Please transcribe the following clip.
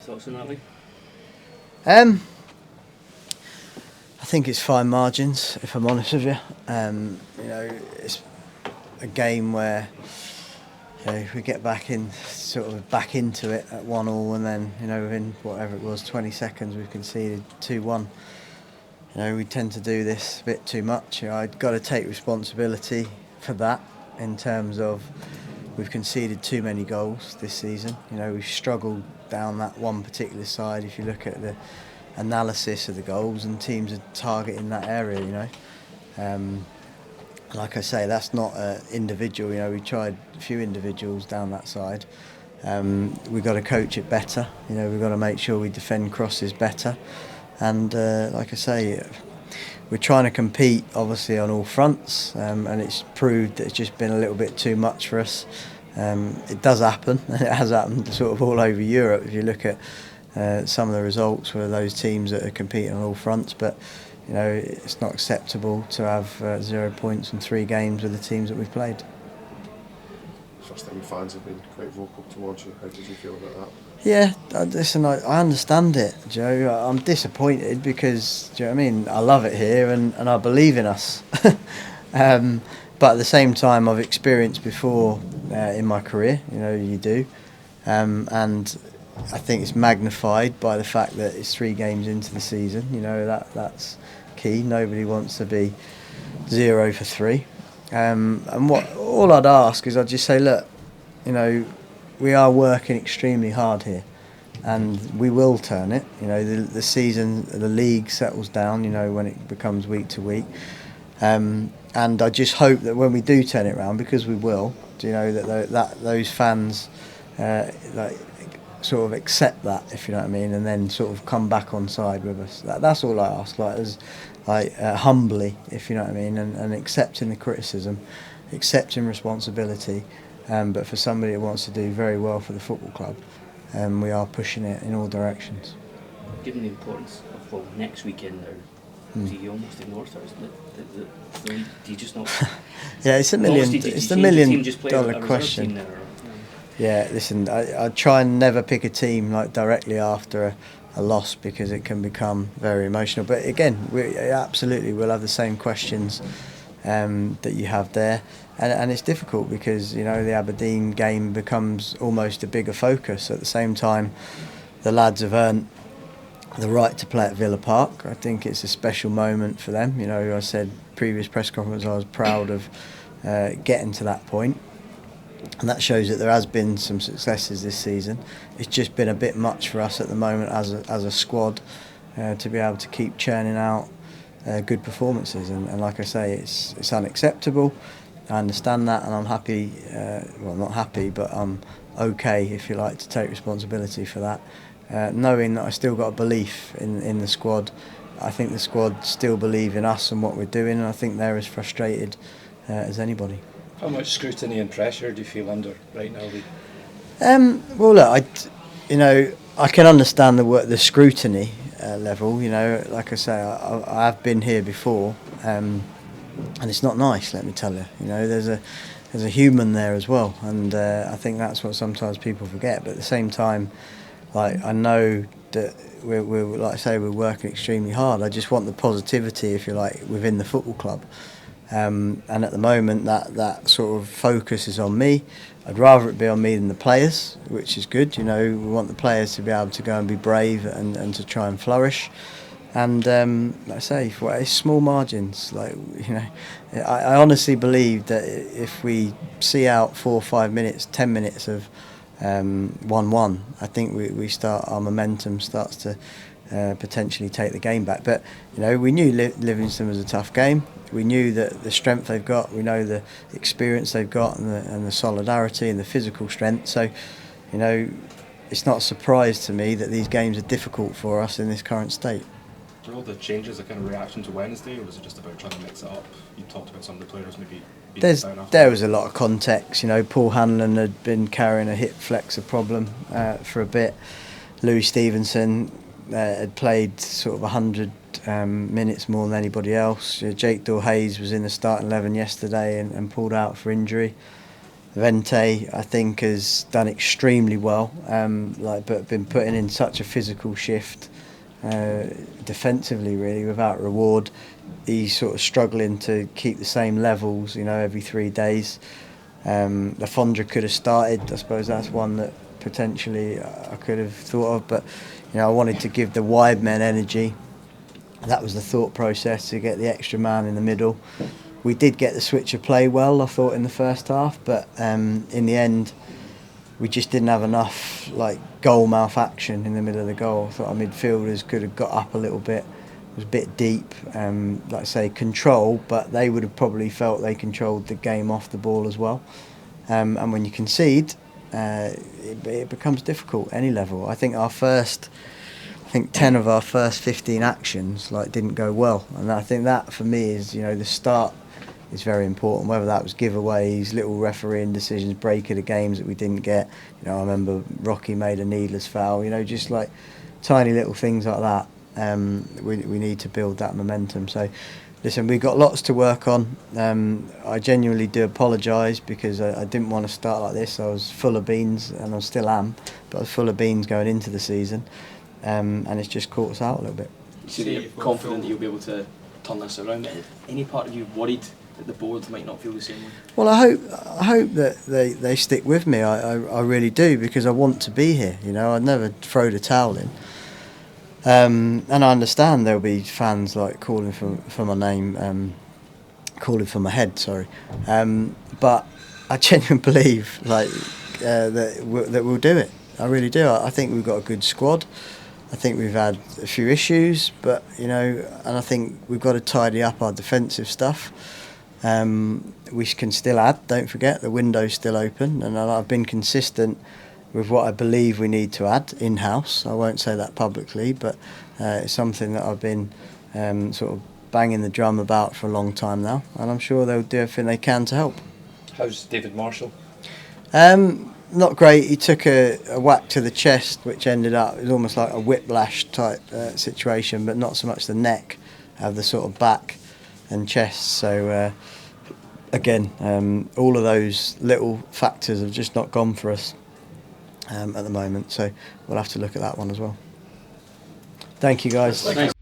thoughts on that, Lee? I think it's fine margins, if I'm honest with you. It's a game where we get back into it at 1-1, and then within whatever it was 20 seconds we've conceded 2-1. We tend to do this a bit too much. I've got to take responsibility for that in terms of we've conceded too many goals this season. We've struggled down that one particular side. If you look at the analysis of the goals, and teams are targeting that area, like I say, that's not individual. We tried a few individuals down that side. We've got to coach it better. We've got to make sure we defend crosses better. And like I say, we're trying to compete obviously on all fronts, and it's proved that it's just been a little bit too much for us. It does happen, and it has happened sort of all over Europe. If you look at some of the results for those teams that are competing on all fronts, but it's not acceptable to have 0 points in 3 games with the teams that we've played. First time fans have been quite vocal towards you. How did you feel about that? Yeah, listen, I understand it, Joe. I'm disappointed because, do you know what I mean? I love it here and I believe in us. But at the same time, I've experienced before in my career, you do. And I think it's magnified by the fact that it's 3 games into the season. That's key. Nobody wants to be 0 for 3. And all I'd ask is I'd just say, look, we are working extremely hard here, and we will turn it. The season, the league settles down. When it becomes week to week, and I just hope that when we do turn it around, because we will, that those fans sort of accept that, if you know what I mean, and then sort of come back on side with us. That's all I ask, humbly, if you know what I mean, and accepting the criticism, accepting responsibility. But for somebody who wants to do very well for the football club, we are pushing it in all directions. Given the importance of next weekend, do you almost ignore Thursday? Do you just not? Yeah, it's the million dollar question. Yeah, listen, I try and never pick a team directly after a loss, because it can become very emotional. But again, we absolutely will have the same questions that you have there, and it's difficult because the Aberdeen game becomes almost a bigger focus. At the same time, the lads have earned the right to play at Villa Park. I think it's a special moment for them. I said previous press conference I was proud of getting to that point, and that shows that there has been some successes this season. It's just been a bit much for us at the moment as a squad to be able to keep churning out good performances, and like I say, it's unacceptable. I understand that, and I'm happy, not happy, but I'm okay, if you like, to take responsibility for that, knowing that I still got a belief in the squad. I think the squad still believe in us and what we're doing, and I think they're as frustrated as anybody. How much scrutiny and pressure do you feel under right now, Lee? Well, look, I can understand the scrutiny level. Like I say, I have been here before, and it's not nice. Let me tell you. There's a human there as well, and I think that's what sometimes people forget. But at the same time, I know that we're like I say, we're working extremely hard. I just want the positivity, if you like, within the football club. And at the moment, that sort of focus is on me. I'd rather it be on me than the players, which is good. We want the players to be able to go and be brave and to try and flourish. And like I say, it's small margins. I honestly believe that if we see out 4 or 5 minutes, 10 minutes of 1-1, I think our momentum starts to potentially take the game back. But we knew Livingston was a tough game. We knew that the strength they've got, we know the experience they've got, and the solidarity and the physical strength. So, it's not a surprise to me that these games are difficult for us in this current state. Were all the changes a kind of reaction to Wednesday, or was it just about trying to mix it up? You talked about some of the players maybe being down after. There was a lot of context. Paul Hanlon had been carrying a hip flexor problem for a bit. Louis Stevenson had played sort of 100 minutes more than anybody else. Jake Dorhayes was in the starting 11 yesterday and pulled out for injury. Vente, I think, has done extremely well, but been putting in such a physical shift defensively, really, without reward. He's sort of struggling to keep the same levels, every 3 days. Lafondra could have started. I suppose that's one that potentially I could have thought of, but I wanted to give the wide men energy. That was the thought process, to get the extra man in the middle. We did get the switch of play well, I thought, in the first half, but in the end we just didn't have enough goal mouth action in the middle of the goal. I thought our midfielders could have got up a little bit. It was a bit deep, like I say, control, but they would have probably felt they controlled the game off the ball as well. And when you concede, it becomes difficult, any level. I think 10 of our first 15 actions didn't go well, and I think that for me is the start is very important. Whether that was giveaways, little refereeing decisions, break of the games that we didn't get. I remember Rocky made a needless foul. Just tiny little things like that. We need to build that momentum. So, listen, we've got lots to work on. I genuinely do apologise, because I didn't want to start like this. I was full of beans, and I still am, but I was full of beans going into the season. And it's just caught us out a little bit. You say that you're confident that you'll be able to turn this around. Any part of you worried that the board might not feel the same way? Well, I hope that they stick with me. I really do, because I want to be here. I'd never throw the towel in. And I understand there'll be fans calling for my name, calling for my head. Sorry, but I genuinely believe that we'll do it. I really do. I think we've got a good squad. I think we've had a few issues, but and I think we've got to tidy up our defensive stuff. We can still add. Don't forget, the window's still open, and I've been consistent with what I believe we need to add in-house. I won't say that publicly, but it's something that I've been sort of banging the drum about for a long time now, and I'm sure they'll do everything they can to help. How's David Marshall? Not great. He took a whack to the chest, which ended up, it was almost like a whiplash type situation, but not so much the neck, of the sort of back and chest. So again, all of those little factors have just not gone for us at the moment. So we'll have to look at that one as well. Thank you, guys. Thanks.